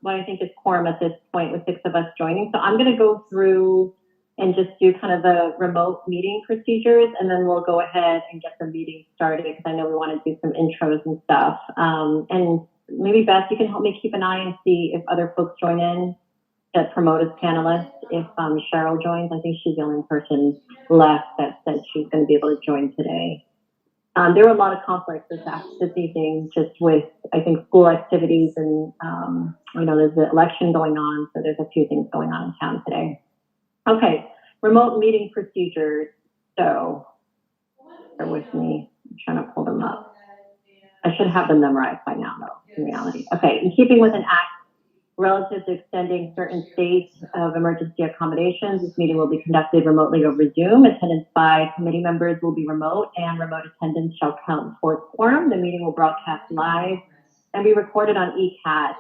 what I think is quorum at this point with 6 of us joining. So I'm going to go through and just do kind of the remote meeting procedures, and then we'll go ahead and get the meeting started because I know we want to do some intros and stuff. And maybe Beth, you can help me keep an eye and see if other folks join in that promote as panelists. If Cheryl joins, I think she's the only person left that said she's going to be able to join today. There were a lot of conflicts this evening, just with, I think, school activities and, you know, there's the election going on, so there's a few things going on in town today. Okay, remote meeting procedures. So, bear with me, I'm trying to pull them up. I should have them memorized by now, though, in reality. Okay, in keeping with an act relative to extending certain states of emergency accommodations, this meeting will be conducted remotely over Zoom. Attendance by committee members will be remote, and remote attendance shall count towards quorum. The meeting will broadcast live and be recorded on eCat.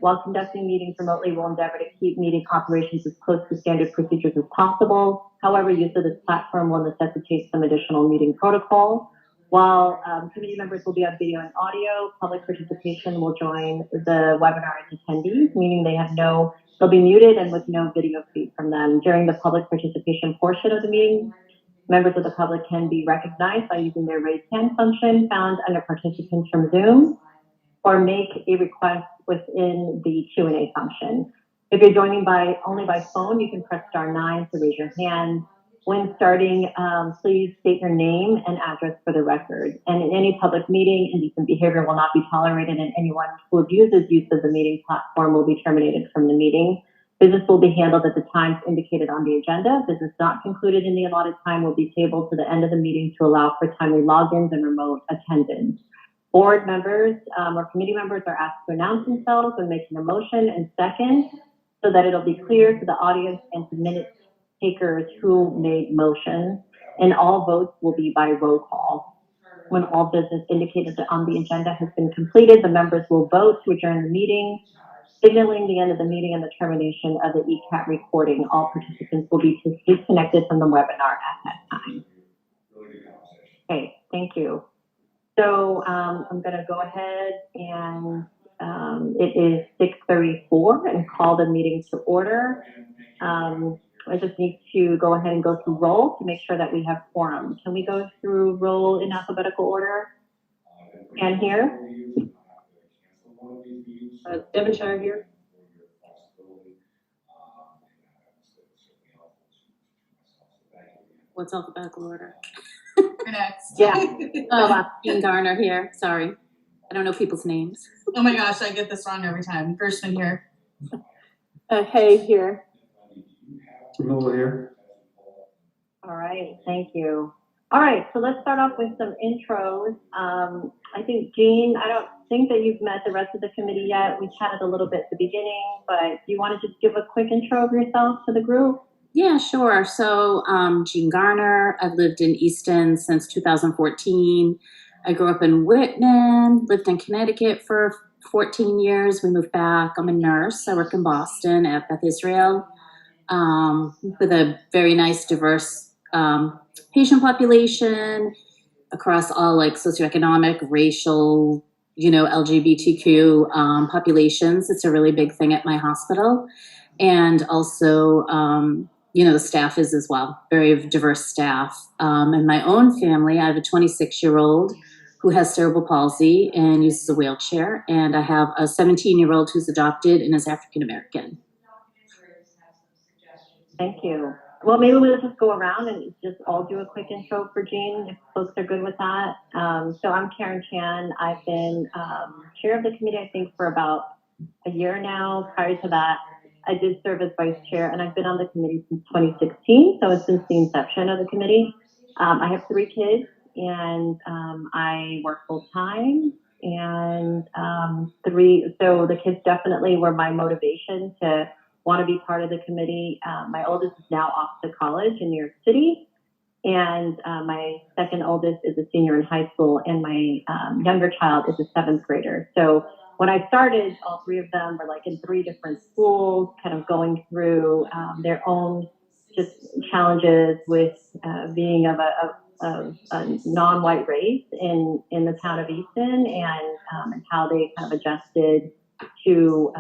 While conducting meetings remotely, we'll endeavor to keep meeting operations as close to standard procedures as possible. However, use of this platform will necessitate some additional meeting protocol. While committee members will be on video and audio, public participation will join the webinar as attendees, meaning they'll be muted and with no video feed from them. During the public participation portion of the meeting, members of the public can be recognized by using their raise hand function found under participants from Zoom, or make a request within the Q&A function. If you're joining only by phone, you can press *9 to raise your hand. When starting, please state your name and address for the record. And in any public meeting, indecent behavior will not be tolerated, and anyone who abuses use of the meeting platform will be terminated from the meeting. Business will be handled at the times indicated on the agenda. Business not concluded in the allotted time will be tabled to the end of the meeting to allow for timely logins and remote attendance. Board members or committee members are asked to announce themselves when making a motion and second, so that it'll be clear to the audience and to minute takers who made motions, and all votes will be by roll call. When all business indicated on the agenda has been completed, the members will vote to adjourn the meeting, signaling the end of the meeting and the termination of the eCat recording. All participants will be disconnected from the webinar at that time. Okay, thank you. So I'm going to go ahead and it is 6:34 and call the meeting to order. I just need to go ahead and go through roll to make sure that we have quorum. Can we go through roll in alphabetical order? And here? Devonshire here. What's alphabetical order? Next. Yeah. Jean Garner here. Sorry. I don't know people's names. Oh my gosh, I get this wrong every time. Gershman here. Hay here. Camilla here. All right, thank you. All right, so let's start off with some intros. I think, Jean, I don't think that you've met the rest of the committee yet. We chatted a little bit at the beginning, but do you want to just give a quick intro of yourself to the group? Yeah, sure. So Jean Garner. I've lived in Easton since 2014. I grew up in Whitman, lived in Connecticut for 14 years. We moved back. I'm a nurse. I work in Boston at Beth Israel with a very nice, diverse patient population across all like socioeconomic, racial, LGBTQ populations. It's a really big thing at my hospital. And also, the staff is as well, very diverse staff. In my own family, I have a 26-year-old who has cerebral palsy and uses a wheelchair. And I have a 17-year-old who's adopted and is African-American. Thank you. Well, maybe we'll just go around and just all do a quick intro for Jean, if folks are good with that. So I'm Karen Chan. I've been chair of the committee, I think, for about a year now. Prior to that, I did serve as vice chair, and I've been on the committee since 2016, so since the inception of the committee. I have 3 kids, and I work full-time, and so the kids definitely were my motivation to want to be part of the committee. My oldest is now off to college in New York City, and my second oldest is a senior in high school, and my younger child is a 7th grader. So when I started, all 3 of them were like in 3 different schools, kind of going through their own just challenges with being of a non-white race in the town of Easton, and how they kind of adjusted to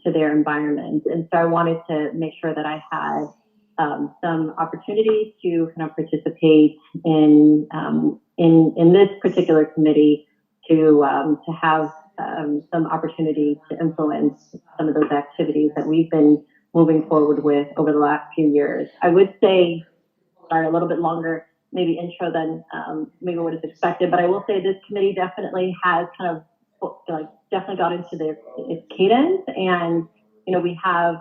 their environment. And so I wanted to make sure that I had some opportunity to kind of participate in this particular committee, to have some opportunity to influence some of those activities that we've been moving forward with over the last few years. I would say, sorry, a little bit longer maybe intro than maybe what is expected, but I will say this committee definitely has kind of definitely got into its cadence, and we have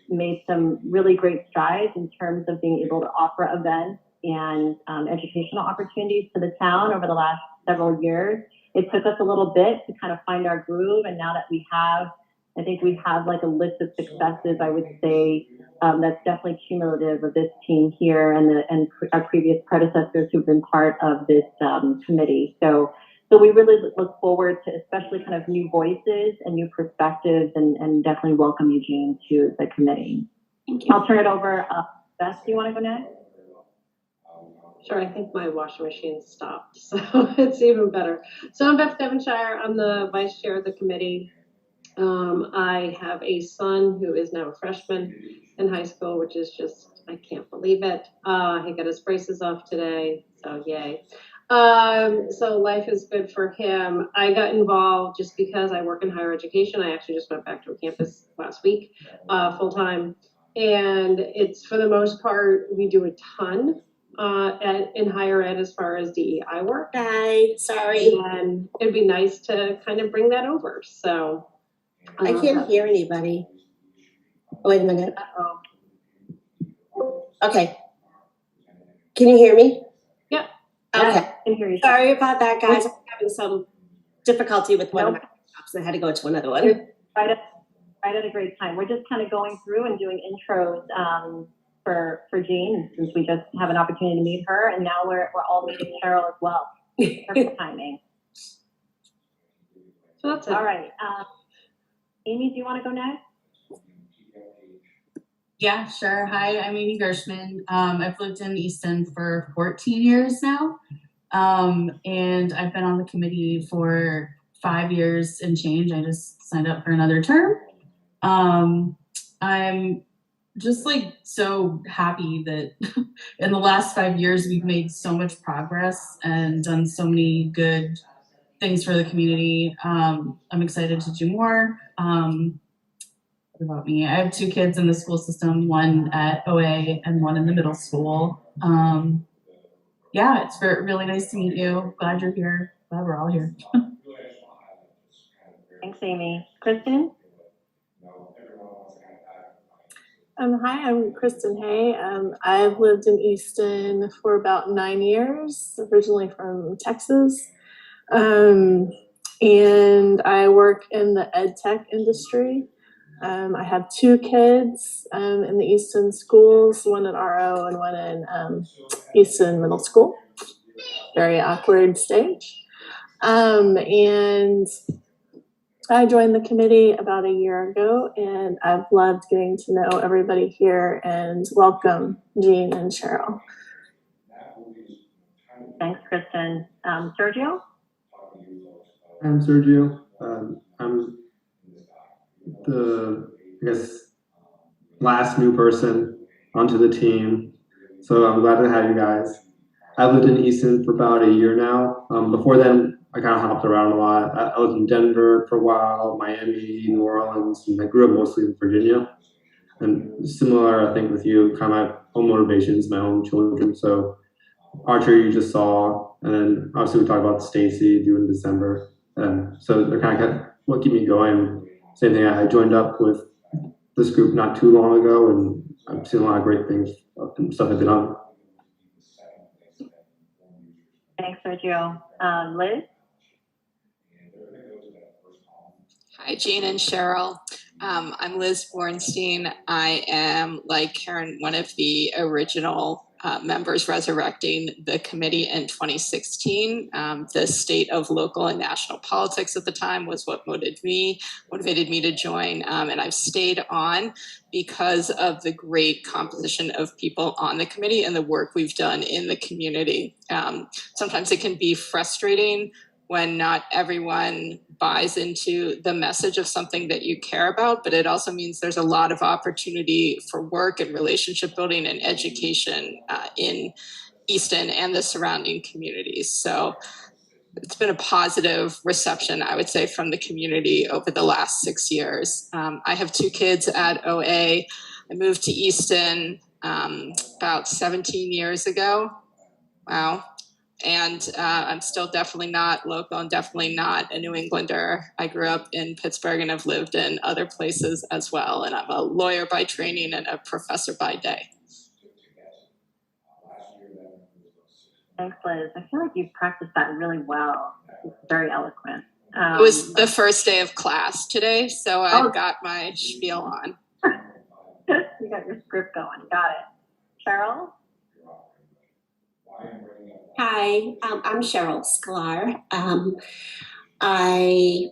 made some really great strides in terms of being able to offer events and educational opportunities to the town over the last several years. It took us a little bit to kind of find our groove, and now that I think we have like a list of successes, I would say, that's definitely cumulative of this team here and our previous predecessors who've been part of this committee. So we really look forward to especially kind of new voices and new perspectives, and definitely welcome Eugene to the committee. Thank you. I'll turn it over. Beth, do you want to go next? Sure, I think my washing machine stopped, so it's even better. So I'm Beth Devonshire. I'm the vice chair of the committee. I have a son who is now a freshman in high school, which is just, I can't believe it. He got his braces off today, so yay. So life is good for him. I got involved just because I work in higher education. I actually just went back to a campus last week, full time. And it's, for the most part, we do a ton in higher ed as far as DEI work. Hi, sorry. And it'd be nice to kind of bring that over. So I can't hear anybody. Oh, wait a minute. Okay. Can you hear me? Yeah. Okay. I can hear you. Sorry about that, guys. I'm having some difficulty with one of my laptops. I had to go to another one. Right at a great time. We're just kind of going through and doing intros for Jean, since we just have an opportunity to meet her, and now we're all meeting Cheryl as well. Perfect timing. So that's it. All right. Amy, do you want to go next? Yeah, sure. Hi, I'm Amy Gershman. I've lived in Easton for 14 years now. And I've been on the committee for 5 years and change. I just signed up for another term. I'm just like so happy that in the last 5 years we've made so much progress and done so many good things for the community. I'm excited to do more. What about me? I have 2 kids in the school system, one at OA and one in the middle school. Yeah, it's really nice to meet you. Glad you're here. Glad we're all here. Thanks, Amy. Kristen? Hi, I'm Kristen Hay. I've lived in Easton for about 9 years, originally from Texas. And I work in the ed tech industry. I have 2 kids in the Easton schools, one at RO and one in Easton Middle School. Very awkward stage. And I joined the committee about a year ago, and I've loved getting to know everybody here, and welcome Jean and Cheryl. Thanks, Kristen. Sergio? I'm Sergio. I'm the, last new person onto the team. So I'm glad to have you guys. I've lived in Easton for about a year now. Before then, I kind of hopped around a lot. I was in Denver for a while, Miami, New Orleans, and I grew up mostly in Virginia. And similar, I think, with you, kind of my own motivations, my own children. So archery you just saw, and then obviously we talked about Stacy due in December. So they're kind of what keep me going. Same thing, I joined up with this group not too long ago, and I've seen a lot of great things and stuff I've been on. Thanks, Sergio. Liz? Hi, Jean and Cheryl. I'm Liz Bornstein. I am, like Karen, one of the original members resurrecting the committee in 2016. The state of local and national politics at the time was what motivated me to join, and I've stayed on because of the great composition of people on the committee and the work we've done in the community. Sometimes it can be frustrating when not everyone buys into the message of something that you care about, but it also means there's a lot of opportunity for work and relationship building and education in Easton and the surrounding communities. So it's been a positive reception, I would say, from the community over the last 6 years. I have 2 kids at OA. I moved to Easton about 17 years ago. Wow. And I'm still definitely not local and definitely not a New Englander. I grew up in Pittsburgh and have lived in other places as well. And I'm a lawyer by training and a professor by day. Thanks, Liz. I feel like you've practiced that really well. It's very eloquent. It was the first day of class today, so I've got my spiel on. You got your script going. Got it. Cheryl? Hi, I'm Cheryl Sklar. I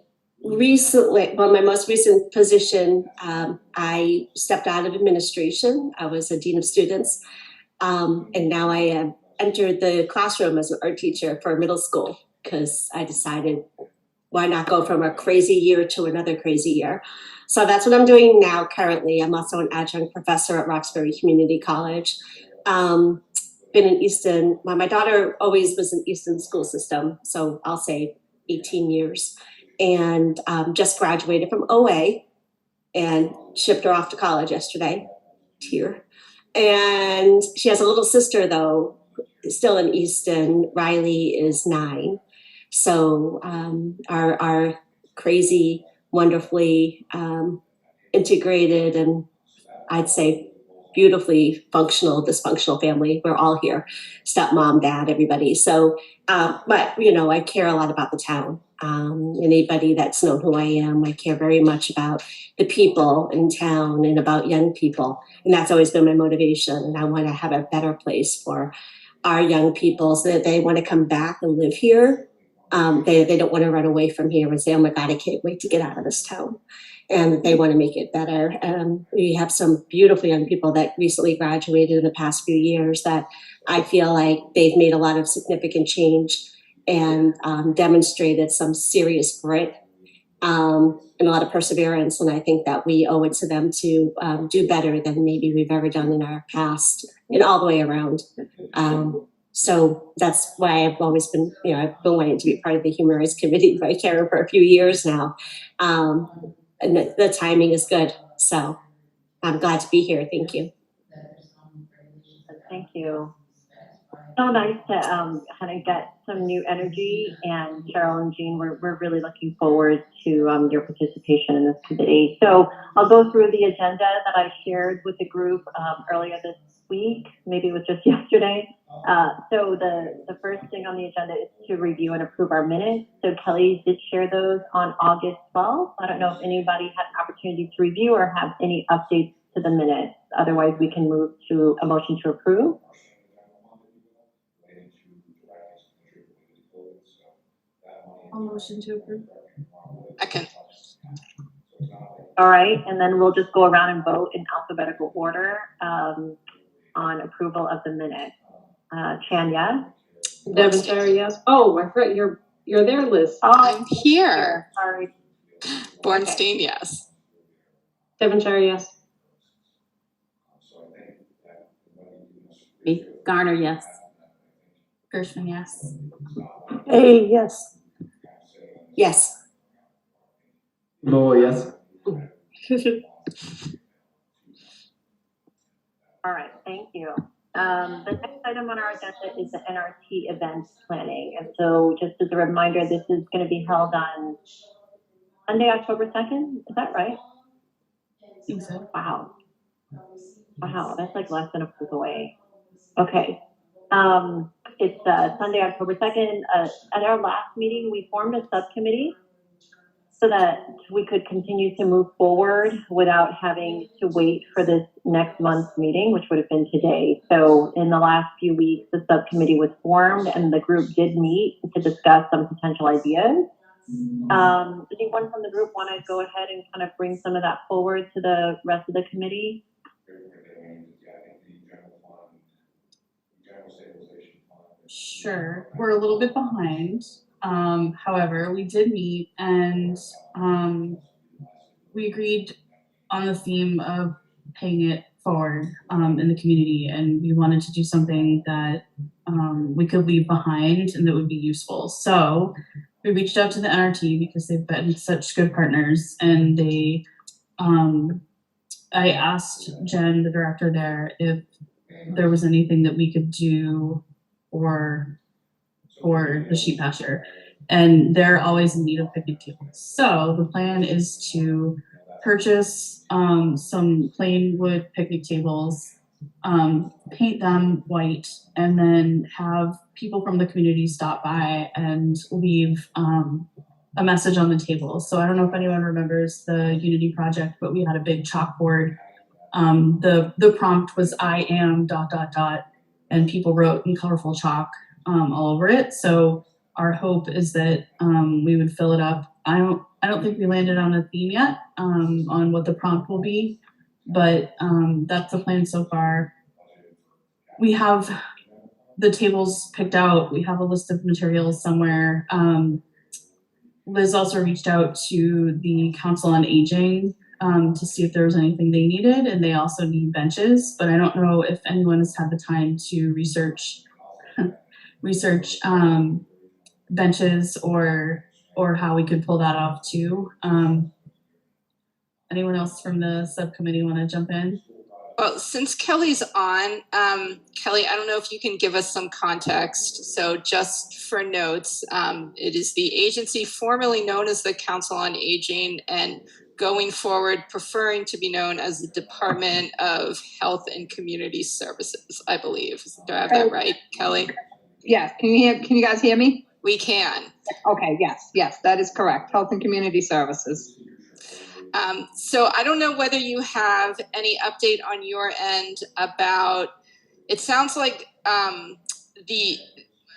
recently, well, my most recent position, I stepped out of administration. I was a dean of students, and now I have entered the classroom as an art teacher for middle school because I decided why not go from a crazy year to another crazy year. So that's what I'm doing now currently. I'm also an adjunct professor at Roxbury Community College. Been in Easton, my daughter always was in Easton school system, so I'll say 18 years, and just graduated from OA and shipped her off to college yesterday, here. And she has a little sister though, still in Easton. Riley is 9. So our crazy, wonderfully integrated, and I'd say beautifully functional, dysfunctional family. We're all here, stepmom, dad, everybody. So, but you know, I care a lot about the town. Anybody that's known who I am, I care very much about the people in town and about young people. And that's always been my motivation. And I want to have a better place for our young people so that they want to come back and live here. They don't want to run away from here and say, oh my God, I can't wait to get out of this town. And they want to make it better. We have some beautiful young people that recently graduated in the past few years that I feel like they've made a lot of significant change and demonstrated some serious grit and a lot of perseverance. And I think that we owe it to them to do better than maybe we've ever done in our past and all the way around. So that's why I've always been, you know, I've been wanting to be part of the Human Rights Committee by Karen for a few years now. And the timing is good. So I'm glad to be here. Thank you. Thank you. So nice to kind of get some new energy. And Cheryl and Jean, we're really looking forward to your participation in this committee. So I'll go through the agenda that I shared with the group earlier this week. Maybe it was just yesterday. So the first thing on the agenda is to review and approve our minutes. So Kelly did share those on August 12th. I don't know if anybody had an opportunity to review or have any updates to the minutes. Otherwise, we can move to a motion to approve. I'll motion to approve. Second. All right, and then we'll just go around and vote in alphabetical order on approval of the minutes. Chan, yes? Devonshire, yes. Oh, I forgot you're there, Liz. Oh, I'm here. Sorry. Bornstein, yes. Devonshire, yes. Garner, yes. Gershman, yes. Hey, yes. Yes. Noel, yes. All right, thank you. The next item on our agenda is the NRT event planning. And so just as a reminder, this is going to be held on Sunday, October 2nd. Is that right? I think so. Wow. Wow, that's like less than a week away. Okay. It's Sunday, October 2nd. At our last meeting, we formed a subcommittee so that we could continue to move forward without having to wait for this next month's meeting, which would have been today. So in the last few weeks, the subcommittee was formed and the group did meet to discuss some potential ideas. Anyone from the group want to go ahead and kind of bring some of that forward to the rest of the committee? Sure. We're a little bit behind. However, we did meet and we agreed on the theme of paying it forward in the community, and we wanted to do something that we could leave behind and that would be useful. So we reached out to the NRT because they've been such good partners, and they I asked Jen, the director there, if there was anything that we could do for the sheep pasture, and they're always in need of picnic tables. So the plan is to purchase some plain wood picnic tables, paint them white, and then have people from the community stop by and leave a message on the table. So I don't know if anyone remembers the Unity project, but we had a big chalkboard. The prompt was "I am ... and people wrote in colorful chalk all over it. So our hope is that we would fill it up. I don't think we landed on a theme yet on what the prompt will be, but that's the plan so far. We have the tables picked out. We have a list of materials somewhere. Liz also reached out to the Council on Aging to see if there was anything they needed, and they also need benches, but I don't know if anyone has had the time to research benches or how we could pull that off too. Anyone else from the subcommittee want to jump in? Well, since Kelly's on, Kelly, I don't know if you can give us some context. So just for notes, it is the agency formerly known as the Council on Aging, and going forward preferring to be known as the Department of Health and Community Services, I believe. Do I have that right, Kelly? Yes. Can you guys hear me? We can. Okay, Yes, that is correct. Health and Community Services. So I don't know whether you have any update on your end about, it sounds like an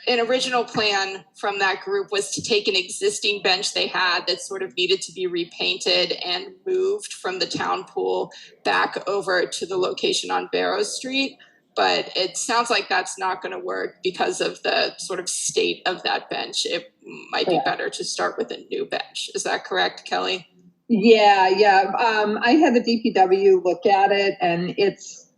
original plan from that group was to take an existing bench they had that sort of needed to be repainted and moved from the town pool back over to the location on Barrow Street. But it sounds like that's not going to work because of the sort of state of that bench. It might be better to start with a new bench. Is that correct, Kelly? Yeah. I had the DPW look at it, and it's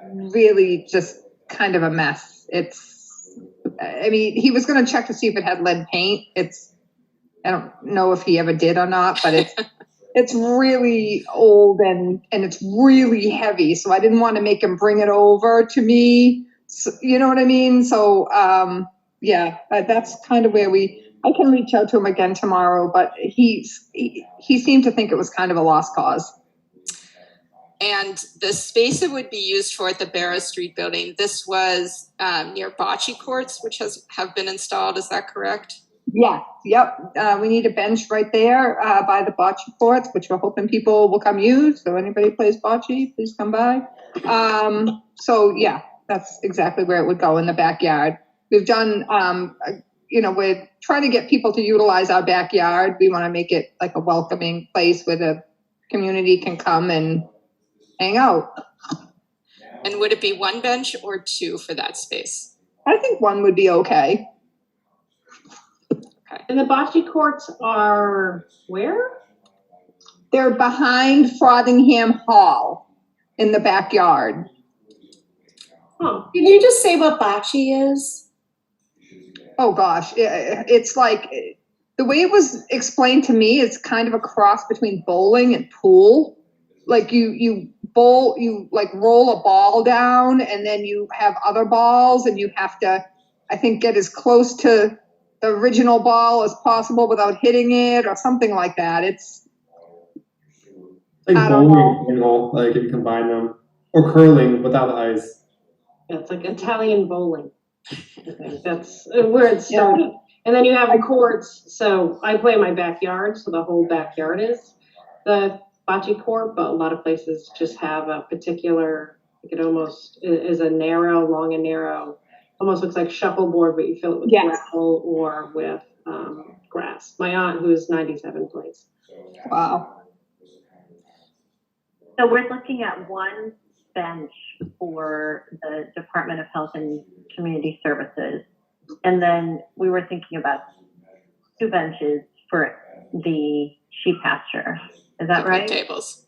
really just kind of a mess. He was going to check to see if it had lead paint. I don't know if he ever did or not, but it's really old and it's really heavy. So I didn't want to make him bring it over to me. So, you know what I mean? So, that's kind of where I can reach out to him again tomorrow, but he seemed to think it was kind of a lost cause. And the space that would be used for at the Barrow Street building, this was near bocce courts, which have been installed. Is that correct? Yeah. Yep. We need a bench right there by the bocce courts, which we're hoping people will come use. So anybody who plays bocce, please come by. So yeah, that's exactly where it would go, in the backyard. We've done, we're trying to get people to utilize our backyard. We want to make it like a welcoming place where the community can come and hang out. And would it be one bench or two for that space? I think one would be okay. And the bocce courts are where? They're behind Frothingham Hall in the backyard. Oh. Can you just say what bocce is? Oh gosh, it's like, the way it was explained to me, it's kind of a cross between bowling and pool. Like you bowl, you like roll a ball down, and then you have other balls, and you have to, I think, get as close to the original ball as possible without hitting it or something like that. It's like bowling, like if you combine them, or curling without the ice. Yeah, it's like Italian bowling. That's where it started. Yeah. And then you have the courts. So I play in my backyard, so the whole backyard is the bocce court, but a lot of places just have a particular, it almost is a narrow, long and narrow, almost looks like shuffleboard, but you fill it with gravel or with grass. My aunt, who's 97, plays. Wow. So we're looking at one bench for the Department of Health and Community Services. And then we were thinking about 2 benches for the sheep pasture. Is that Picnic right? tables.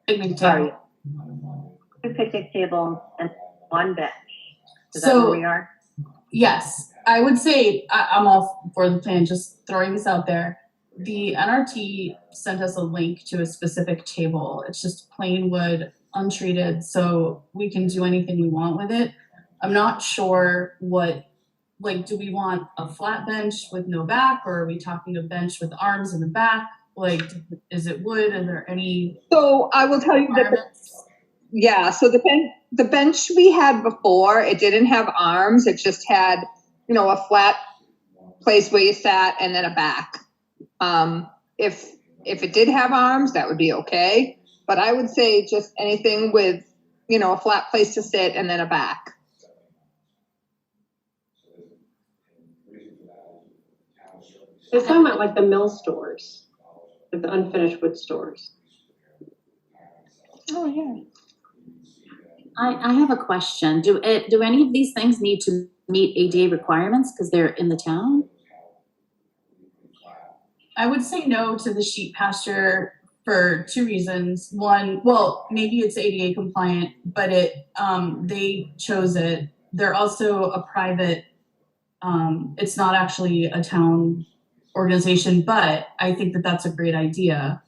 Picnic Sorry. table. 2 picnic tables and 1 bench. Is that So where we are? yes, I would say I'm all for the plan. Just throwing this out there. The NRT sent us a link to a specific table. It's just plain wood, untreated, so we can do anything we want with it. I'm not sure what, like, do we want a flat bench with no back, or are we talking a bench with arms in the back? Like, is it wood? Are there any So I will tell you that, requirements? yeah, so the bench we had before, it didn't have arms. It just had, you know, a flat place where you sat and then a back. If it did have arms, that would be okay. But I would say just anything with, you know, a flat place to sit and then a back. They're talking about like the mill stores, like the unfinished wood stores. Oh, yeah. I have a question. Do any of these things need to meet ADA requirements because they're in the town? I would say no to the sheep pasture for 2 reasons. One, well, maybe it's ADA compliant, but they chose it. They're also a private, it's not actually a town organization, but I think that that's a great idea.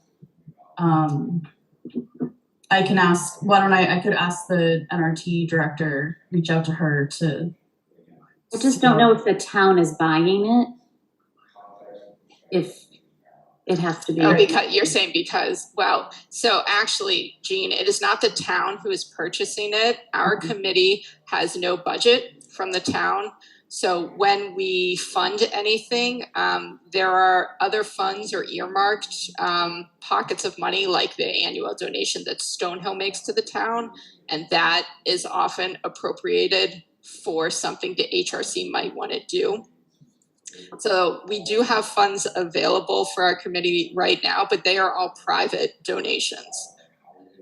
I can ask, I could ask the NRT director, reach out to her to. I just don't know if the town is buying it. If it has to be. Oh, because you're saying well, so actually, Jean, it is not the town who is purchasing it. Our committee has no budget from the town. So when we fund anything, there are other funds or earmarked pockets of money, like the annual donation that Stonehill makes to the town. And that is often appropriated for something the HRC might want to do. So we do have funds available for our committee right now, but they are all private donations.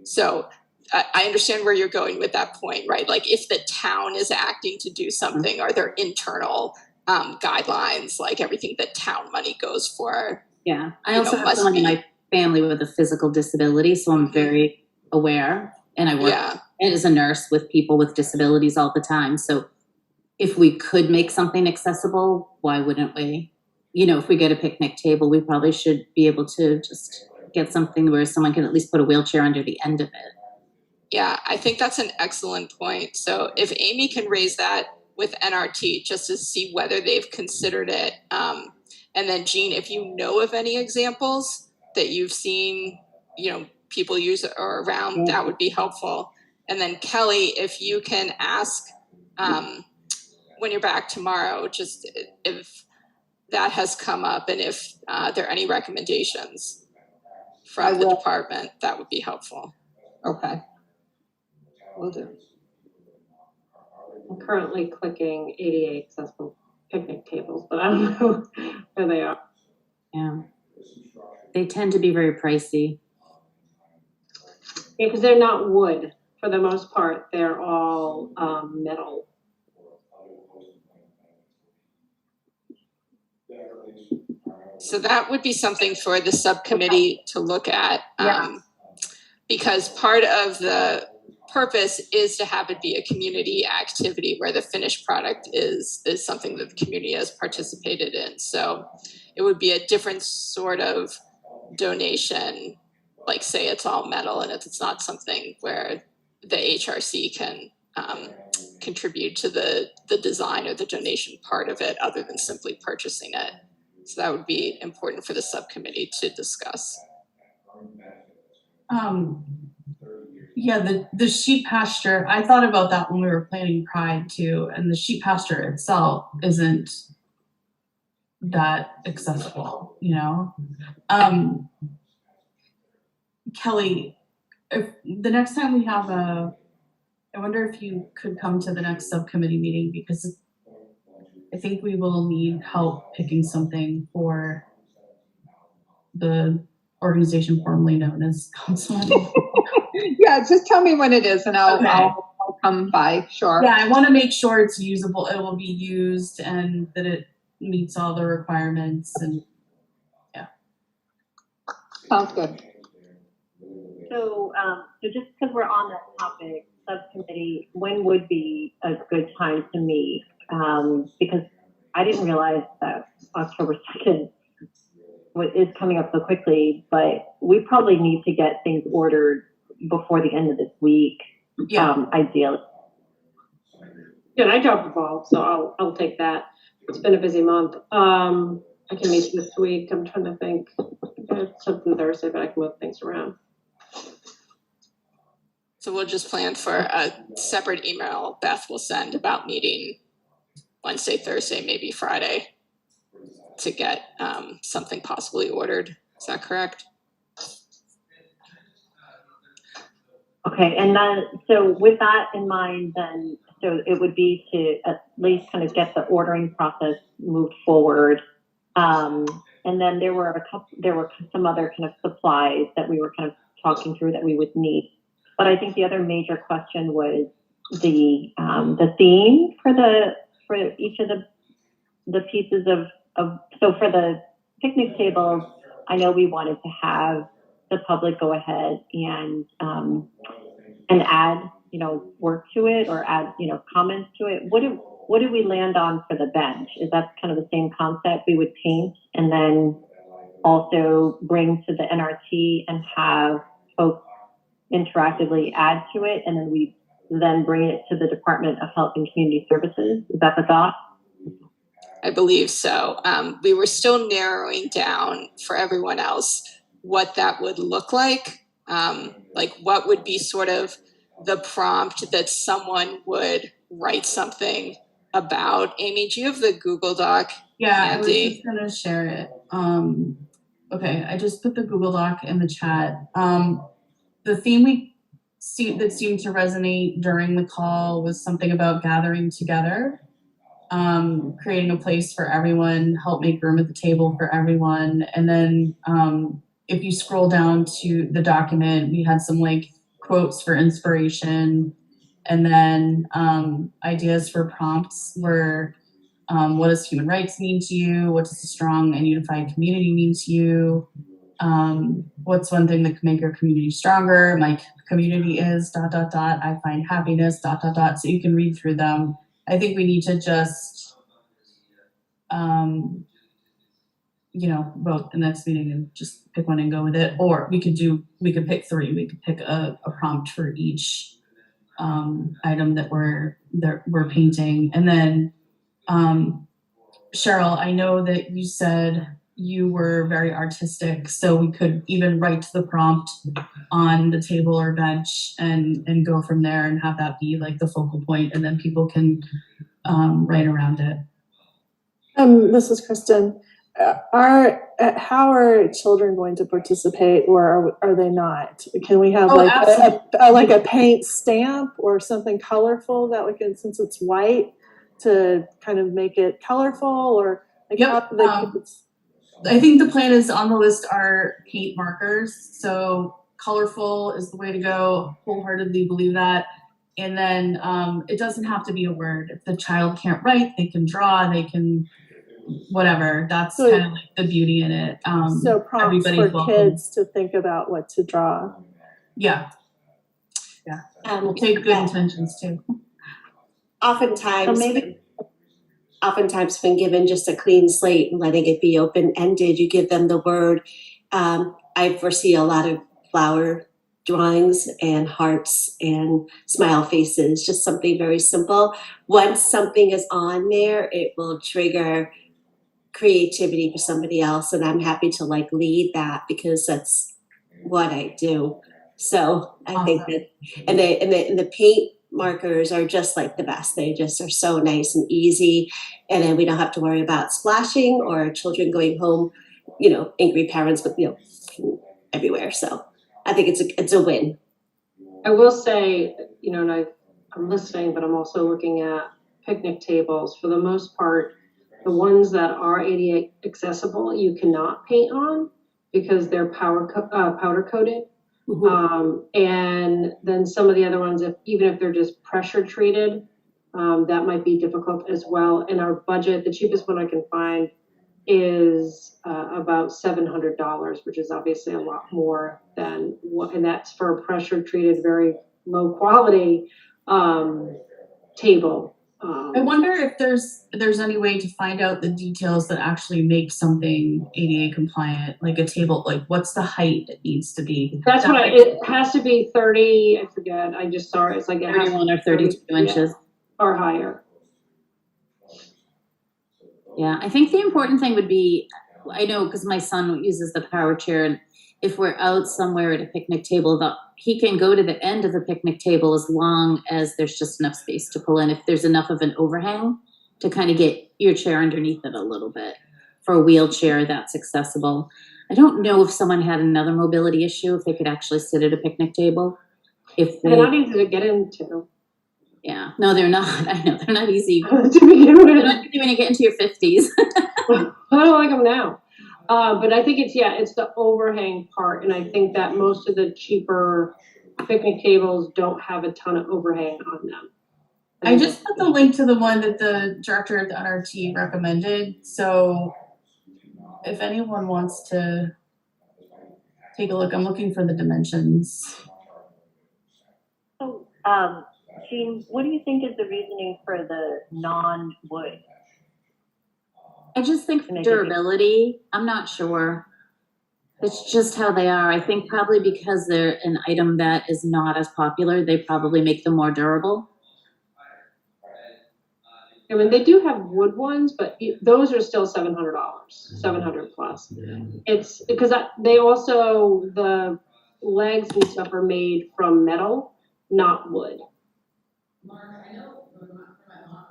So I understand where you're going with that point, right? Like if the town is acting to do something, are there internal guidelines, like everything that town money goes for? Yeah, I also have someone in my family with a physical disability, so I'm very aware, and I work as a nurse with people with disabilities all the time. So if we could make something accessible, why wouldn't we? You know, if we get a picnic table, we probably should be able to just get something where someone can at least put a wheelchair under the end of it. Yeah, I think that's an excellent point. So if Amy can raise that with NRT just to see whether they've considered it. And then Jean, if you know of any examples that you've seen, you know, people use or around, that would be helpful. And then Kelly, if you can ask when you're back tomorrow, just if that has come up and if there are any recommendations from the department, that would be helpful. Okay. Will do. I'm currently clicking ADA accessible picnic tables, but I don't know where they are. Yeah. They tend to be very pricey. Yeah, because they're not wood for the most part. They're all metal. So that would be something for the subcommittee to look at, because part of the purpose is to have it be a community activity where the finished product is something that the community has participated in. So it would be a different sort of donation, like say it's all metal and it's not something where the HRC can contribute to the design or the donation part of it other than simply purchasing it. So that would be important for the subcommittee to discuss. Yeah, the sheep pasture, I thought about that when we were planning Pride too, and the sheep pasture itself isn't that accessible, you know? Kelly, if the next time we have I wonder if you could come to the next subcommittee meeting, because I think we will need help picking something for the organization formerly known as Council. Yeah, just tell me when it is and I'll come by, sure. Yeah, I want to make sure it's usable, it will be used, and that it meets all the requirements, and Sounds good. So just because we're on that topic, subcommittee, when would be a good time to meet? Because I didn't realize that October 2nd is coming up so quickly, but we probably need to get things ordered before the end of this week, ideally. Yeah, and I dropped the ball, so I'll take that. It's been a busy month. I can meet this week. I'm trying to think. I have something Thursday, but I can move things around. So we'll just plan for a separate email Beth will send about meeting Wednesday, Thursday, maybe Friday to get something possibly ordered. Is that correct? Okay, and then, so with that in mind, then, so it would be to at least kind of get the ordering process moved forward. And then there were some other kind of supplies that we were kind of talking through that we would need. But I think the other major question was the theme for each of the pieces of so for the picnic tables, I know we wanted to have the public go ahead and add, work to it or add, comments to it. What did we land on for the bench? Is that kind of the same concept? We would paint and then also bring to the NRT and have folks interactively add to it, and then we bring it to the Department of Health and Community Services. Is that the thought? I believe so. We were still narrowing down for everyone else what that would look like. Like what would be sort of the prompt that someone would write something about. Amy, do you have the Google Doc? yeah, handy? I was just gonna share it. Okay, I just put the Google Doc in the chat. The theme that seemed to resonate during the call was something about gathering together, creating a place for everyone, help make room at the table for everyone. And then if you scroll down to the document, we had some like quotes for inspiration, and then ideas for prompts were what does human rights mean to you? What does a strong and unified community mean to you? What's one thing that can make your community stronger? My community is ... I find happiness ... So you can read through them. I think we need to just vote the next meeting and just pick one and go with it. Or we could pick three. We could pick a prompt for each item that we're painting. And then Cheryl, I know that you said you were very artistic, so we could even write the prompt on the table or bench and go from there and have that be like the focal point, and then people can write around it. This is Kristen. How are children going to participate, or are they not? Can we have like a paint stamp or something colorful that we can, since it's white, to kind of make it colorful, or like how do the kids? I think the plan is on the list are paint markers. So colorful is the way to go. Wholeheartedly believe that. And then it doesn't have to be a word. If the child can't write, they can draw, they can whatever. That's kind of like the beauty in it. So prompts for kids to think about what to draw. Yeah. We'll take good intentions too. Oftentimes when given just a clean slate and letting it be open-ended, you give them the word. I foresee a lot of flower drawings and hearts and smile faces, just something very simple. Once something is on there, it will trigger creativity for somebody else, and I'm happy to lead that because that's what I do. So I think that, and the paint markers are just like the best. They just are so nice and easy, and then we don't have to worry about splashing or children going home, angry parents with everywhere. So I think it's a win. I will say, and I'm listening, but I'm also looking at picnic tables. For the most part, the ones that are ADA accessible, you cannot paint on because they're powder coated. Mm-hmm. And then some of the other ones, even if they're just pressure treated, That might be difficult as well. And our budget, the cheapest one I can find is about $700, which is obviously a lot more than what, and that's for a pressure treated, very low quality table. I wonder if there's any way to find out the details that actually make something ADA compliant, like a table, like what's the height it needs to be. That's what it has to be 30, I forget, I just saw it, it's like it has 31 or 32 inches. Yeah, or higher. Yeah, I think the important thing would be, I know because my son uses the power chair, and if we're out somewhere at a picnic table, he can go to the end of the picnic table as long as there's just enough space to pull in. If there's enough of an overhang to kind of get your chair underneath it a little bit. For a wheelchair, that's accessible. I don't know if someone had another mobility issue, if they could actually sit at a picnic table. They're not easy to get into. Yeah, no, they're not. I know they're not easy. To begin with. They're not easy when you get into your 50s. I don't like them now. But I think it's the overhang part. And I think that most of the cheaper picnic tables don't have a ton of overhang on them. I just put the link to the one that the director at the NRT recommended. So if anyone wants to take a look, I'm looking for the dimensions. So, Jean, what do you think is the reasoning for the non-wood? I just think durability. I'm not sure. It's just how they are. I think probably because they're an item that is not as popular, they probably make them more durable. I mean, they do have wood ones, but those are still $700, $700 plus. It's because they also, the legs and stuff are made from metal, not wood.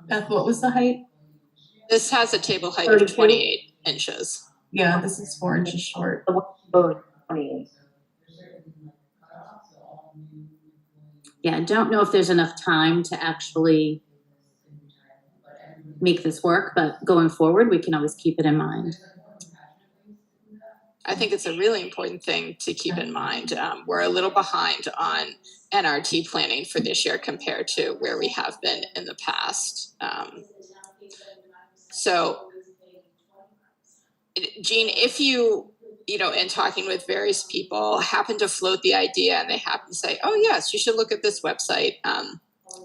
Beth, what was the height? This has a table height 32? of 28 inches. Yeah, this is 4 inches short. Yeah, I don't know if there's enough time to actually make this work, but going forward, we can always keep it in mind. I think it's a really important thing to keep in mind. We're a little behind on NRT planning for this year compared to where we have been in the past. So, Jean, if you know, in talking with various people, happen to float the idea and they happen to say, oh, yes, you should look at this website. And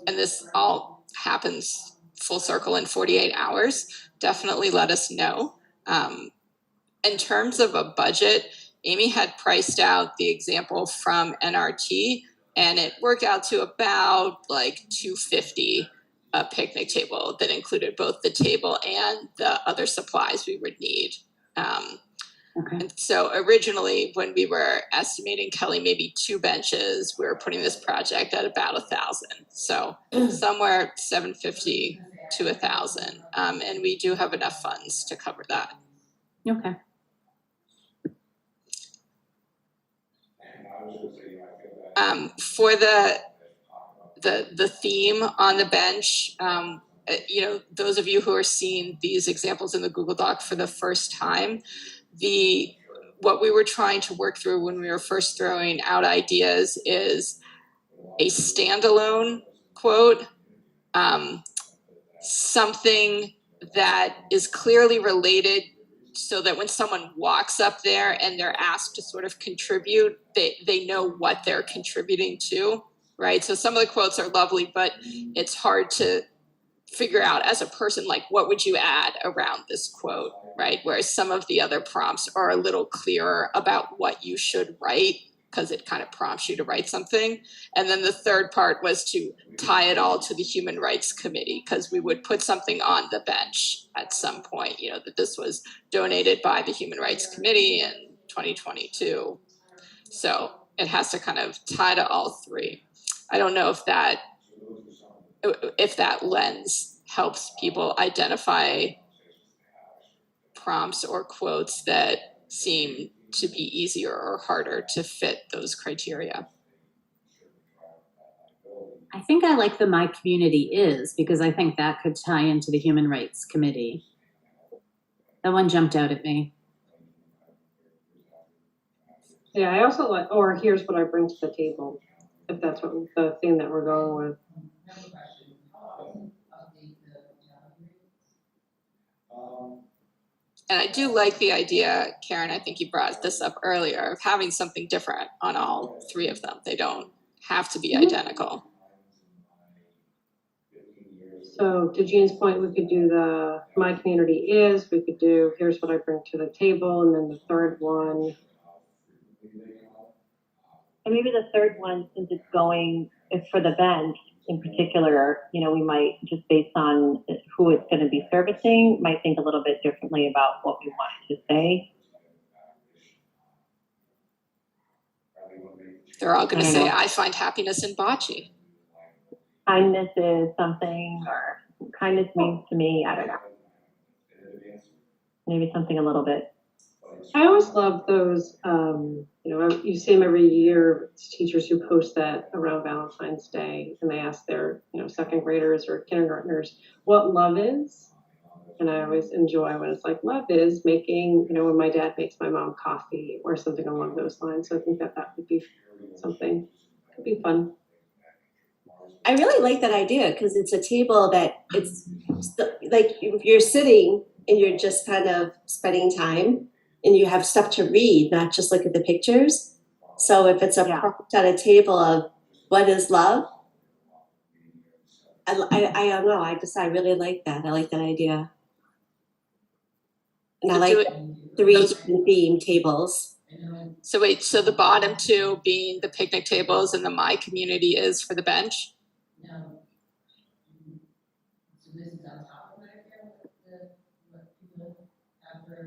this all happens full circle in 48 hours, definitely let us know. In terms of a budget, Amy had priced out the example from NRT, and it worked out to about like $250 a picnic table that included both the table and the other supplies we would need. Okay. And so originally, when we were estimating, Kelly, maybe 2 benches, we were putting this project at about 1,000. So somewhere 750 to 1,000, and we do have enough funds to cover that. Okay. For the theme on the bench, you know, those of you who are seeing these examples in the Google Doc for the first time, what we were trying to work through when we were first throwing out ideas is a standalone quote, something that is clearly related so that when someone walks up there and they're asked to sort of contribute, they know what they're contributing to, right? So some of the quotes are lovely, but it's hard to figure out as a person, like, what would you add around this quote, right? Whereas some of the other prompts are a little clearer about what you should write because it kind of prompts you to write something. And then the third part was to tie it all to the Human Rights Committee, because we would put something on the bench at some point, you know, that this was donated by the Human Rights Committee in 2022. So it has to kind of tie to all three. I don't know if that lens helps people identify prompts or quotes that seem to be easier or harder to fit those criteria. I think I like the My Community Is, because I think that could tie into the Human Rights Committee. That one jumped out at me. Yeah, I also like, or here's what I bring to the table, if that's what the theme that we're going with. And I do like the idea, Karen, I think you brought this up earlier, of having something different on all three of them. They don't have to be identical. So to Jean's point, we could do the My Community Is, we could do Here's What I Bring to the Table, and then the third one. And maybe the third one, since it's going, is for the bench in particular, you know, we might, just based on who it's going to be servicing, might think a little bit differently about what we wanted to say. They're all going to I don't say, know. I find happiness in bocce. Kindness is something, or kindness means to me, I don't know. Maybe something a little bit. I always love those, you know, you see them every year, it's teachers who post that around Valentine's Day, and they ask their, you know, second graders or kindergartners what love is. And I always enjoy when it's like, love is making, you know, when my dad makes my mom coffee or something along those lines. So I think that that would be something, could be fun. I really like that idea because it's a table that it's like if you're sitting and you're just kind of spending time and you have stuff to read, not just look at the pictures. So if it's a prompt on a table of what is love, I don't know. I really like that. I like that idea. And I like 3 different theme tables. So wait, so the bottom two being the picnic tables and the My Community Is for the bench? No.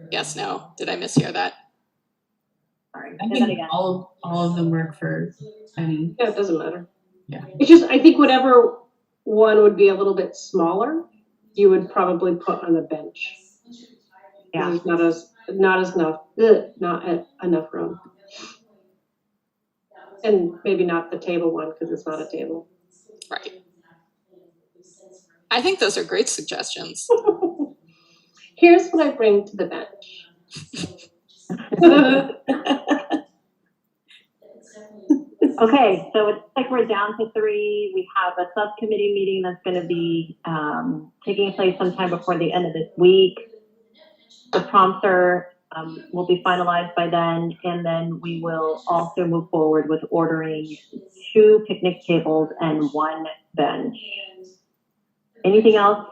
Yes, no. Did I mishear that? Sorry. I think all of them work for any. Yeah, it doesn't matter. Yeah. It's just, I think whatever one would be a little bit smaller, you would probably put on the bench. Yeah. There's not enough room. And maybe not the table one because it's not a table. Right. I think those are great suggestions. Here's what I bring to the bench. Okay, so it's like we're down to 3. We have a subcommittee meeting that's going to be taking place sometime before the end of this week. The prompter will be finalized by then, and then we will also move forward with ordering 2 picnic tables and 1 bench. Anything else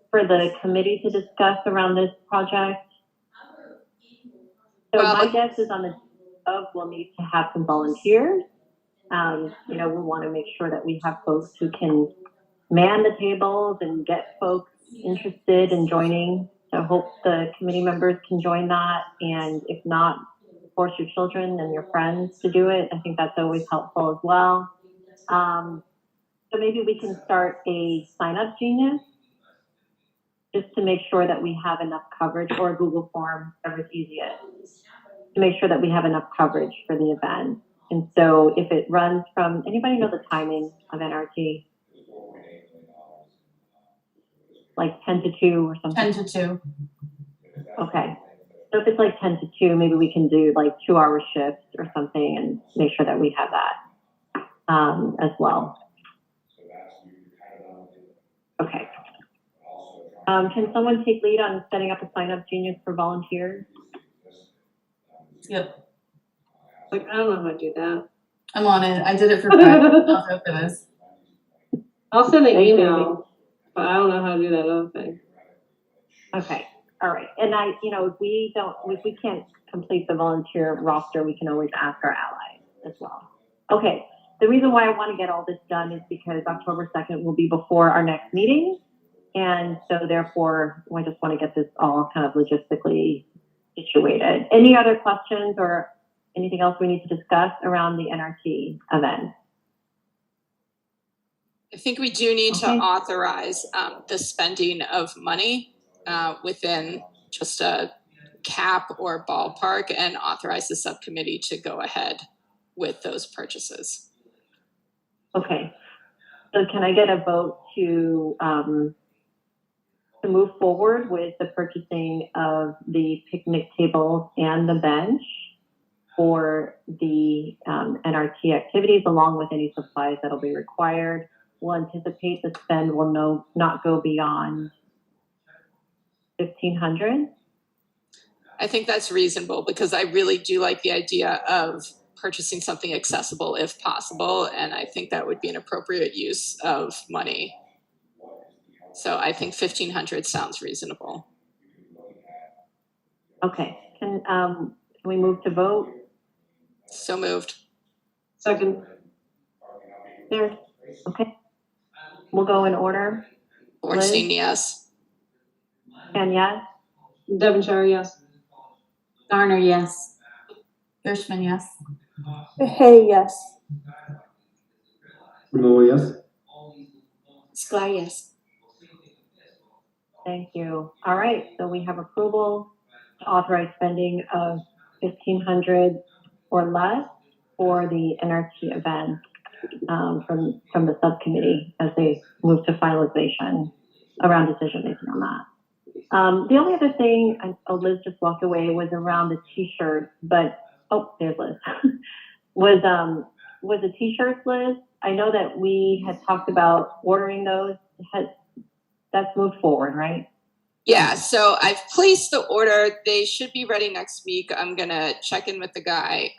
for the committee to discuss around this project? So my guess is on the we'll need to have some volunteers. You know, we'll want to make sure that we have folks who can man the tables and get folks interested in joining. So I hope the committee members can join that. And if not, force your children and your friends to do it. I think that's always helpful as well. So maybe we can start a sign-up genius just to make sure that we have enough coverage, or a Google form, whatever's easiest, to make sure that we have enough coverage for the event. And so if it runs from, anybody know the timing of NRT? Like 10 to 2 or something? 10 to 2. Okay. So if it's like 10 to 2, maybe we can do like 2-hour shifts or something and make sure that we have that as well. Okay. Can someone take lead on setting up a sign-up genius for volunteers? Yep. Like, I don't know how to do that. I'm on it. I did it for Friday. I'll go for this. I'll send an email, but I don't know how to do that other thing. Okay. All right. And if we can't complete the volunteer roster, we can always ask our allies as well. Okay. The reason why I want to get all this done is because October 2nd will be before our next meeting. And so therefore, I just want to get this all kind of logistically situated. Any other questions or anything else we need to discuss around the NRT event? I think we do need to authorize the spending of money within just a cap or ballpark, and authorize the subcommittee to go ahead with those purchases. Okay. So can I get a vote to move forward with the purchasing of the picnic tables and the bench for the NRT activities, along with any supplies that'll be required? We'll anticipate the spend will not go beyond $1,500. I think that's reasonable because I really do like the idea of purchasing something accessible if possible, and I think that would be an appropriate use of money. So I think 1,500 sounds reasonable. Okay, can we move to vote? So moved. Second. There, okay. We'll go in order. Bornstein, Liz? yes. And yes? Devonshire, yes. Garner, yes. Gershman, yes. Hey, yes. Removal, yes. Sklar, yes. Thank you. All right, so we have approval to authorize spending of 1,500 or less for the NRT event from the subcommittee as they move to finalization around decision making on that. The only other thing, Liz just walked away, was around the t-shirts, but, oh, there's Liz. was the t-shirts, Liz? I know that we had talked about ordering those. That's moved forward, right? Yeah, so I've placed the order. They should be ready next week. I'm gonna check in with the guy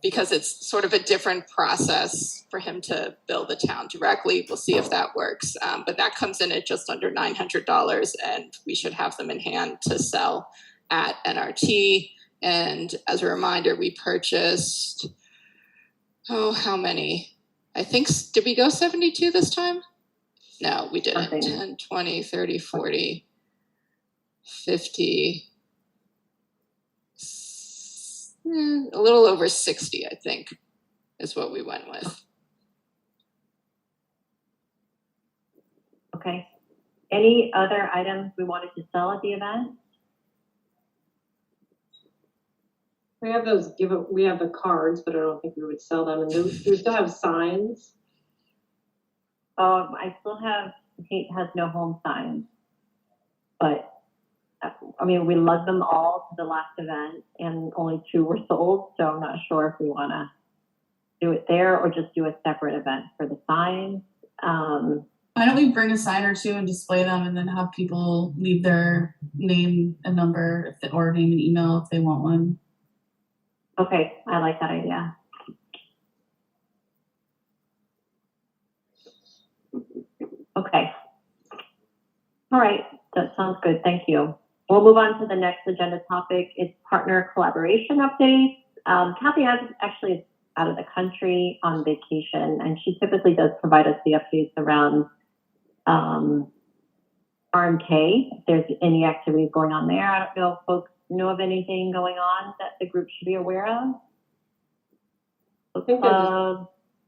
because it's sort of a different process for him to bill the town directly. We'll see if that works. But that comes in at just under $900, and we should have them in hand to sell at NRT. And as a reminder, we purchased, how many? I think, did we go 72 this time? No, we didn't. Okay. 10, 20, 30, 40, 50, a little over 60, I think, is what we went with. Okay. Any other items we wanted to sell at the event? We have we have the cards, but I don't think we would sell them. And we still have signs. I still have Hate Has No Home signs, but I mean, we lug them all to the last event and only 2 were sold. So I'm not sure if we want to do it there or just do a separate event for the signs. Why don't we bring a sign or 2 and display them, and then have people leave their name and number or name and email if they want one. Okay, I like that idea. Okay. All right, that sounds good. Thank you. We'll move on to the next agenda topic. It's partner collaboration updates. Kathy actually is out of the country on vacation, and she typically does provide us the updates around RMK, if there's any activities going on there. I don't know if folks know of anything going on that the group should be aware of. I think they're just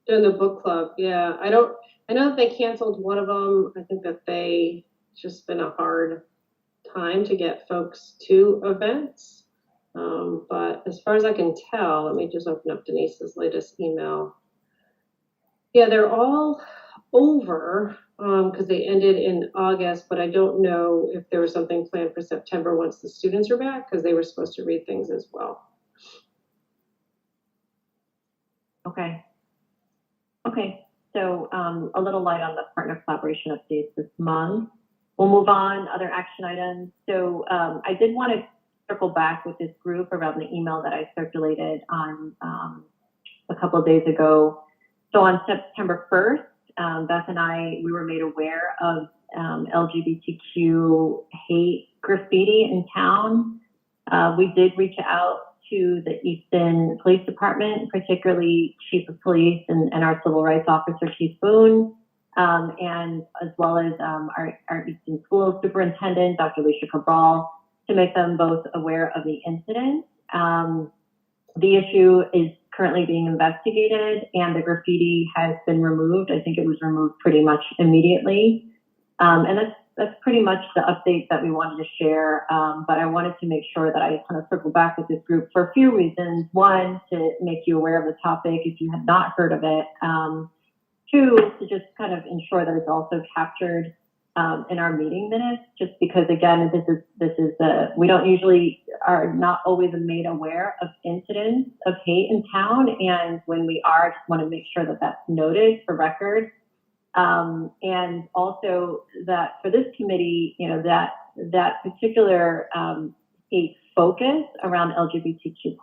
doing the book club. Yeah, I know that they canceled one of them. I think that it's just been a hard time to get folks to events. But as far as I can tell, let me just open up Denise's latest email. Yeah, they're all over because they ended in August, but I don't know if there was something planned for September once the students are back, because they were supposed to read things as well. Okay. Okay, so a little light on the partner collaboration updates this month. We'll move on, other action items. So I did want to circle back with this group around the email that I circulated on a couple of days ago. So on September 1st, Beth and we were made aware of LGBTQ hate graffiti in town. We did reach out to the Easton Police Department, particularly Chief of Police and our Civil Rights Officer, Keith Boone, and as well as our Easton School Superintendent, Dr. Alicia Cabral, to make them both aware of the incident. The issue is currently being investigated, and the graffiti has been removed. I think it was removed pretty much immediately. And that's pretty much the update that we wanted to share. But I wanted to make sure that I kind of circle back with this group for a few reasons. One, to make you aware of the topic if you had not heard of it. 2, to just kind of ensure that it's also captured in our meeting minutes, just because again, we don't usually are not always made aware of incidents of hate in town. And when we are, I just want to make sure that that's noted for record. And also that for this committee, that particular hate focus around LGBTQ+.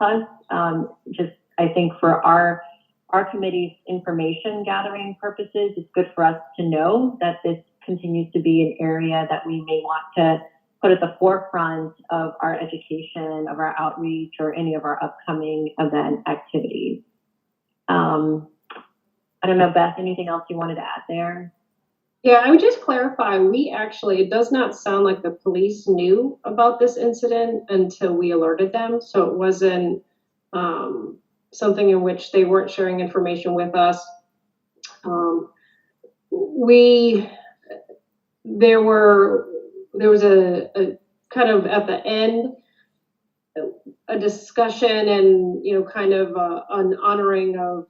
Just, I think for our committee's information gathering purposes, it's good for us to know that this continues to be an area that we may want to put at the forefront of our education, of our outreach, or any of our upcoming event activities. I don't know, Beth, anything else you wanted to add there? Yeah, I would just clarify, it does not sound like the police knew about this incident until we alerted them. So it wasn't something in which they weren't sharing information with us. There was a kind of at the end, a discussion and, kind of an honoring of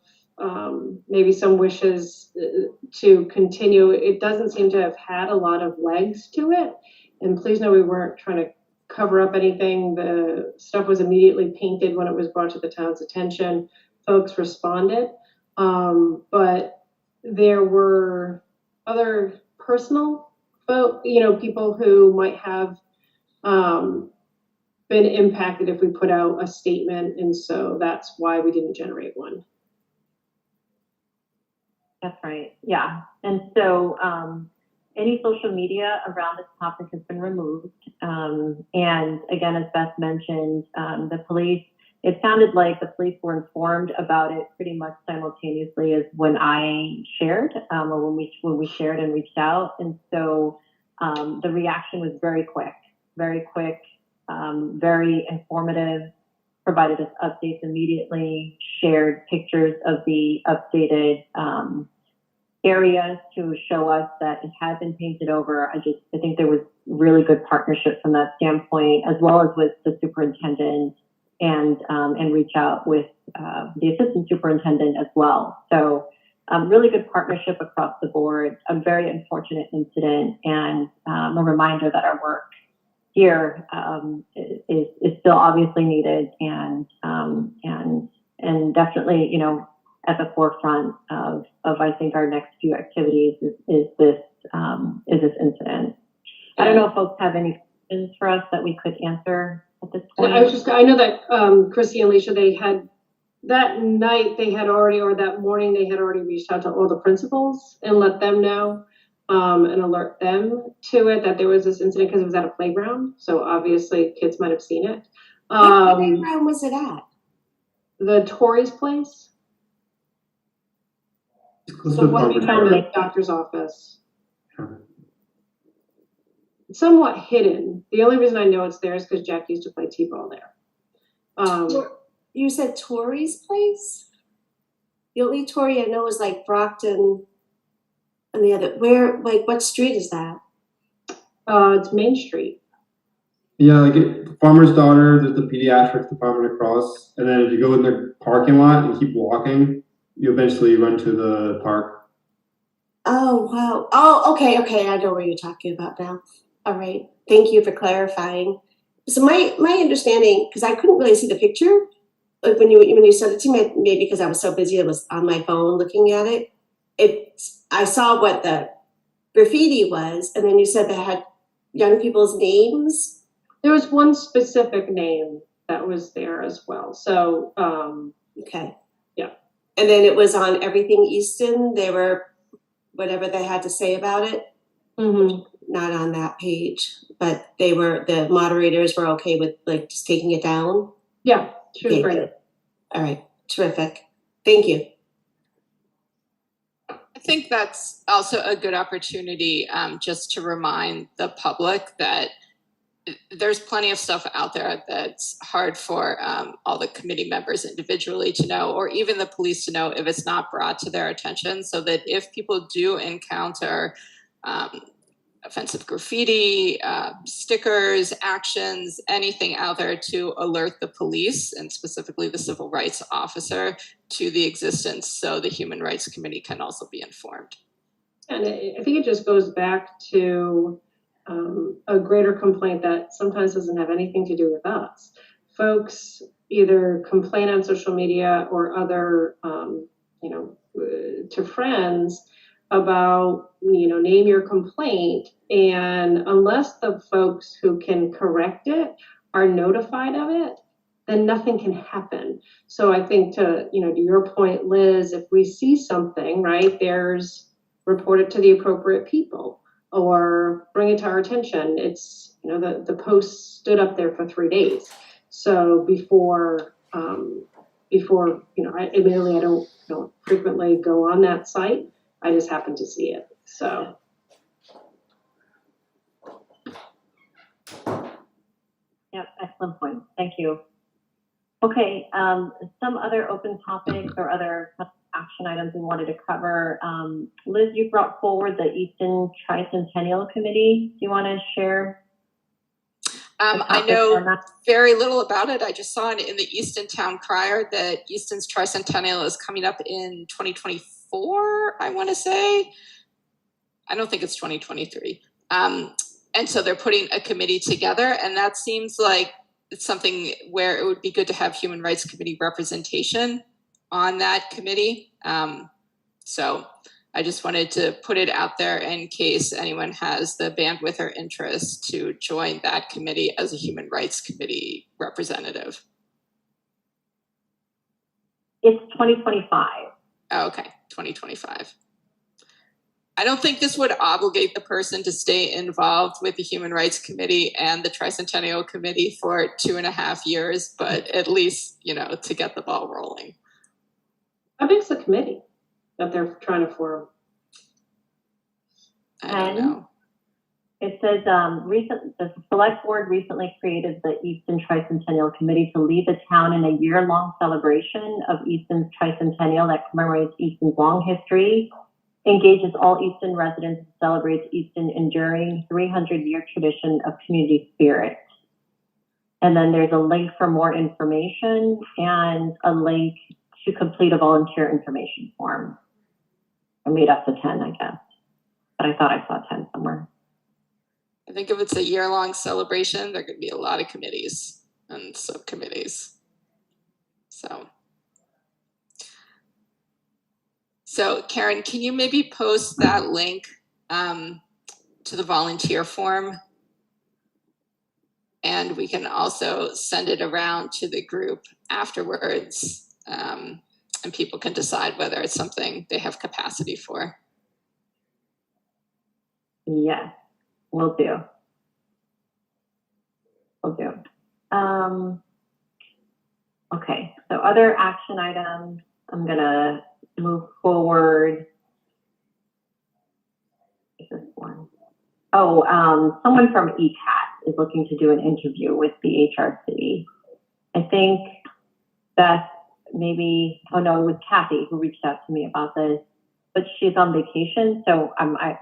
maybe some wishes to continue. It doesn't seem to have had a lot of legs to it. And please know we weren't trying to cover up anything. The stuff was immediately painted when it was brought to the town's attention. Folks responded. But there were other personal people who might have been impacted if we put out a statement. And so that's why we didn't generate one. That's right. Yeah. And so any social media around this topic has been removed. And again, as Beth mentioned, the police, it sounded like the police were informed about it pretty much simultaneously as when I shared, or when we shared and reached out. And so the reaction was very quick, very informative. Provided us updates immediately, shared pictures of the updated areas to show us that it had been painted over. I think there was really good partnership from that standpoint, as well as with the superintendent and reach out with the assistant superintendent as well. So really good partnership across the board, a very unfortunate incident, and a reminder that our work here is still obviously needed and definitely, at the forefront of I think our next few activities is this incident. I don't know if folks have any questions for us that we could answer at this point. I know that Chrissy and Alicia, that morning they had already reached out to all the principals and let them know. And alert them to it that there was this incident because it was at a playground. So obviously kids might have seen it. What playground was it at? The Tory's place. So one behind the doctor's office. Somewhat hidden. The only reason I know it's there is because Jack used to play t-ball there. You said Tory's place? The only Tory I know is like Brockton. And the other, what street is that? It's Main Street. Yeah, Farmer's Daughter, there's the pediatrics department across. And then if you go in the parking lot and keep walking, you eventually run to the park. Oh, wow. Oh, okay. I know where you're talking about now. All right. Thank you for clarifying. So my understanding, because I couldn't really see the picture, like when you said it to me, maybe because I was so busy, I was on my phone looking at it. I saw what the graffiti was, and then you said they had young people's names. There was one specific name that was there as well. So, okay. Yeah. And then it was on everything Easton. They were, whatever they had to say about it. Mm-hmm. Not on that page, but the moderators were okay with just taking it down. Yeah, she was great. Good. All right. Terrific. Thank you. I think that's also a good opportunity just to remind the public that there's plenty of stuff out there that's hard for all the committee members individually to know, or even the police to know if it's not brought to their attention, so that if people do encounter offensive graffiti, stickers, actions, anything out there, to alert the police and specifically the civil rights officer to the existence, so the Human Rights Committee can also be informed. And I think it just goes back to a greater complaint that sometimes doesn't have anything to do with us. Folks either complain on social media or other, to friends about, name your complaint. And unless the folks who can correct it are notified of it, then nothing can happen. So I think to your point, Liz, if we see something, right, report it to the appropriate people or bring it to our attention. It's, the post stood up there for 3 days. So before, admittedly, I don't frequently go on that site. I just happened to see it. So. Yep, excellent point. Thank you. Okay, some other open topics or other action items we wanted to cover. Liz, you brought forward the Easton Tricentennial Committee. Do you want to share? I know very little about it. I just saw it in the Easton Town Crier that Easton's Tricentennial is coming up in 2024, I want to say. I don't think it's 2023. And so they're putting a committee together, and that seems like it's something where it would be good to have Human Rights Committee representation on that committee. So I just wanted to put it out there in case anyone has the bandwidth or interest to join that committee as a Human Rights Committee representative. It's 2025. Oh, okay, 2025. I don't think this would obligate the person to stay involved with the Human Rights Committee and the Tricentennial Committee for 2.5 years, but at least, to get the ball rolling. How big's the committee that they're trying to form? I don't know. It says the select board recently created the Easton Tricentennial Committee to lead the town in a year-long celebration of Easton's Tricentennial that commemorates Easton's long history, engages all Easton residents, and celebrates Easton's enduring 300-year tradition of community spirit. And then there's a link for more information and a link to complete a volunteer information form. I made up to 10, I guess, but I thought I saw 10 somewhere. I think if it's a year-long celebration, there could be a lot of committees and subcommittees. So Karen, can you maybe post that link to the volunteer form? And we can also send it around to the group afterwards, and people can decide whether it's something they have capacity for. Yes, will do. Okay, so other action items, I'm gonna move forward. This one. Oh, someone from ECAT is looking to do an interview with the HRC. I think that maybe, oh no, it was Kathy who reached out to me about this, but she's on vacation, so I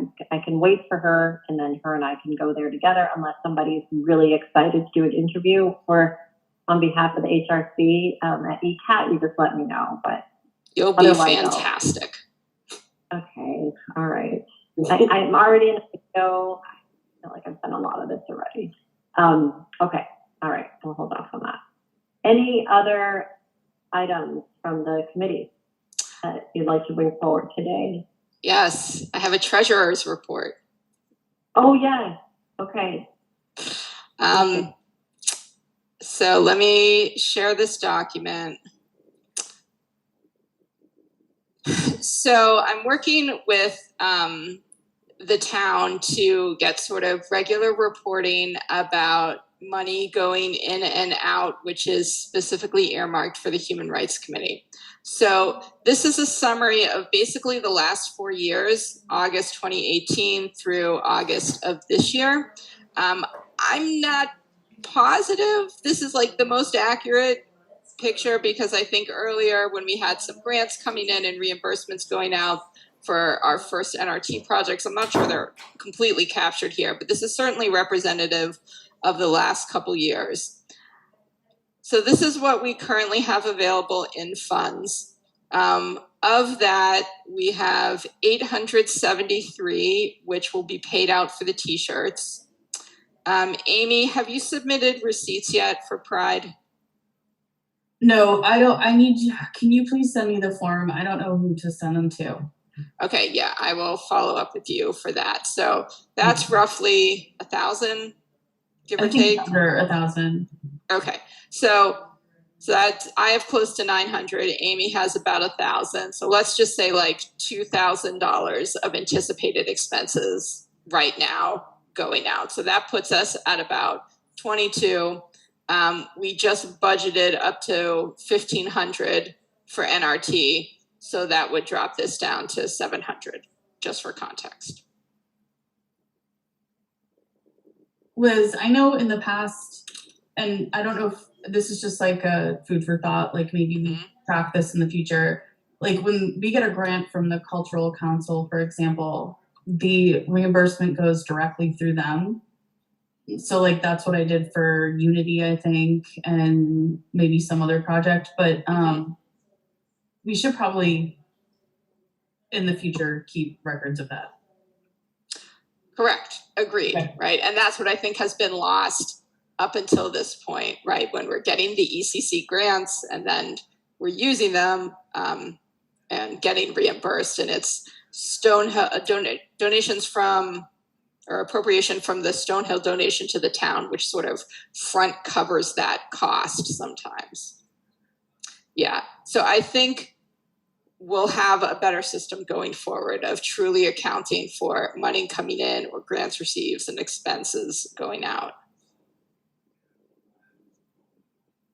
can wait for her, and then her and I can go there together unless somebody's really excited to do an interview on behalf of the HRC at ECAT. You just let me know, but you'll be fantastic. Okay, all right. I'm already in a video. I feel like I've done a lot of this already. Okay, all right, we'll hold off on that. Any other items from the committee that you'd like to bring forward today? Yes, I have a treasurer's report. Oh, yes. Okay. So let me share this document. So I'm working with the town to get sort of regular reporting about money going in and out, which is specifically earmarked for the Human Rights Committee. So this is a summary of basically the last 4 years, August 2018 through August of this year. I'm not positive this is like the most accurate picture because I think earlier when we had some grants coming in and reimbursements going out for our first NRT projects, I'm not sure they're completely captured here, but this is certainly representative of the last couple years. So this is what we currently have available in funds. Of that, we have 873, which will be paid out for the t-shirts. Amy, have you submitted receipts yet for Pride? No, I don't. I need you. Can you please send me the form? I don't know who to send them to. Okay, yeah, I will follow up with you for that. So that's roughly 1,000, give or take. Under 1,000. Okay, so that I have close to 900. Amy has about 1,000. So let's just say like $2,000 of anticipated expenses right now going out. So that puts us at about 22. We just budgeted up to 1,500 for NRT. So that would drop this down to 700, just for context. Liz, I know in the past, and I don't know if this is just like a food for thought, like maybe we track this in the future. Like when we get a grant from the Cultural Council, for example, the reimbursement goes directly through them. So like that's what I did for Unity, I think, and maybe some other project. But we should probably in the future keep records of that. Correct. Agreed. Okay. Right. And that's what I think has been lost up until this point, right? When we're getting the ECC grants and then we're using them and getting reimbursed, and it's donations from, or appropriation from the Stonehill donation to the town, which sort of front covers that cost sometimes. Yeah. So I think we'll have a better system going forward of truly accounting for money coming in or grants received and expenses going out.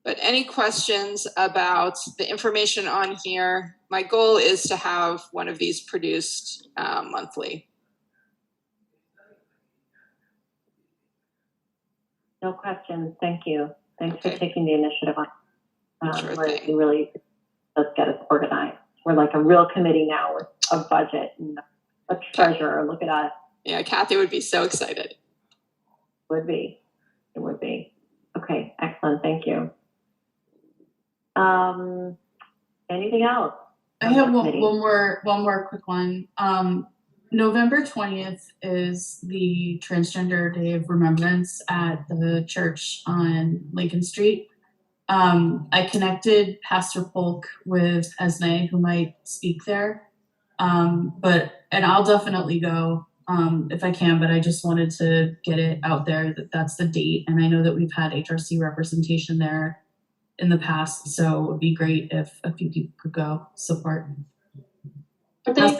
But any questions about the information on here? My goal is to have one of these produced monthly. No questions. Thank you. Thanks for taking the initiative on. Sure It thing. really does get us organized. We're like a real committee now with a budget and a treasurer. Look at us. Yeah, Kathy would be so excited. It would be. It would be. Okay, excellent. Thank you. Anything else? I have one more quick one. November 20th is the Transgender Day of Remembrance at the church on Lincoln Street. I connected Pastor Polk with Esme, who might speak there. And I'll definitely go if I can, but I just wanted to get it out there that that's the date. And I know that we've had HRC representation there in the past, so it would be great if a few people could go support. What day?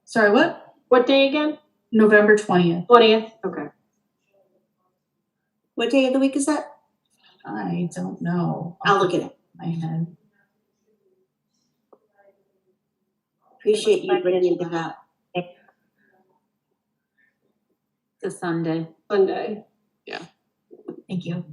Sorry, what? What day again? November 20th. 20th. Okay. What day of the week is that? I don't know. I'll look at it. My head. Appreciate you bringing that up. It's a Sunday. Sunday. Yeah. Thank you.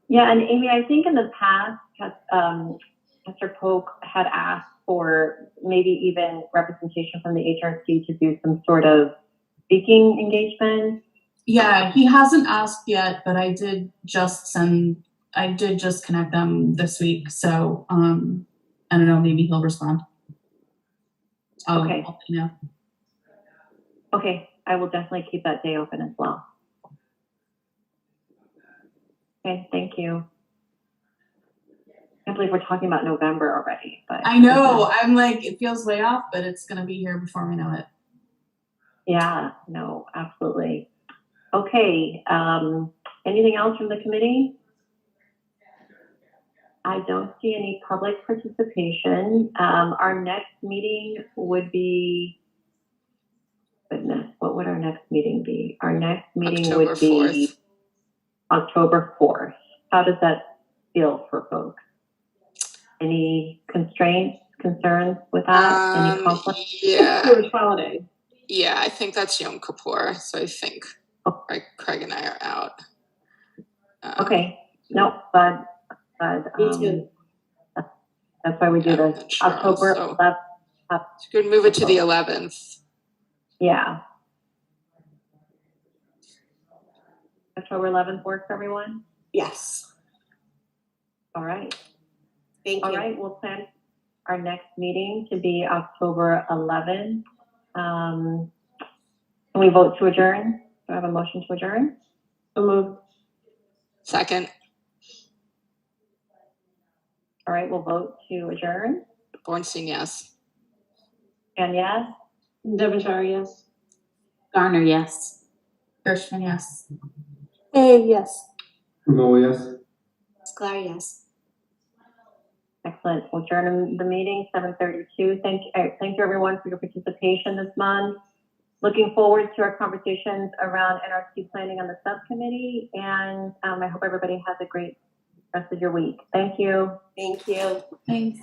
Yeah, and Amy, I think in the past, Pastor Polk had asked for maybe even representation from the HRC to do some sort of speaking engagement. Yeah, he hasn't asked yet, but I did just connect them this week. So I don't know, maybe he'll respond. Okay. I'll let you know. Okay, I will definitely keep that day open as well. Okay, thank you. I can't believe we're talking about November already, but I know. I'm like, it feels way off, but it's gonna be here before we know it. yeah, no, absolutely. Okay, anything else from the committee? I don't see any public participation. Our next meeting would be, goodness, what would our next meeting be? Our next meeting October would be 4th. October 4th. How does that feel for folks? Any constraints, concerns with that? Any conflict? Yeah. Jewish holiday. Yeah, I think that's Yom Kippur. So I think Craig and I are out. Okay, no, but Me too. that's why we do this. October 11th. You could move it to the 11th. Yeah. October 11th works for everyone? Yes. All right. Thank you. All right, we'll plan our next meeting to be October 11th. Can we vote to adjourn? Do I have a motion to adjourn? So moved. Second. All right, we'll vote to adjourn. Bornstein, yes. And yes? Devonshire, yes. Garner, yes. Gershman, yes. Hey, yes. Remote, yes. Sklar, yes. Excellent. We'll adjourn the meeting, 7:32. Thank you everyone for your participation this month. Looking forward to our conversations around NRC planning on the subcommittee, and I hope everybody has a great rest of your week. Thank you. Thank you. Thanks.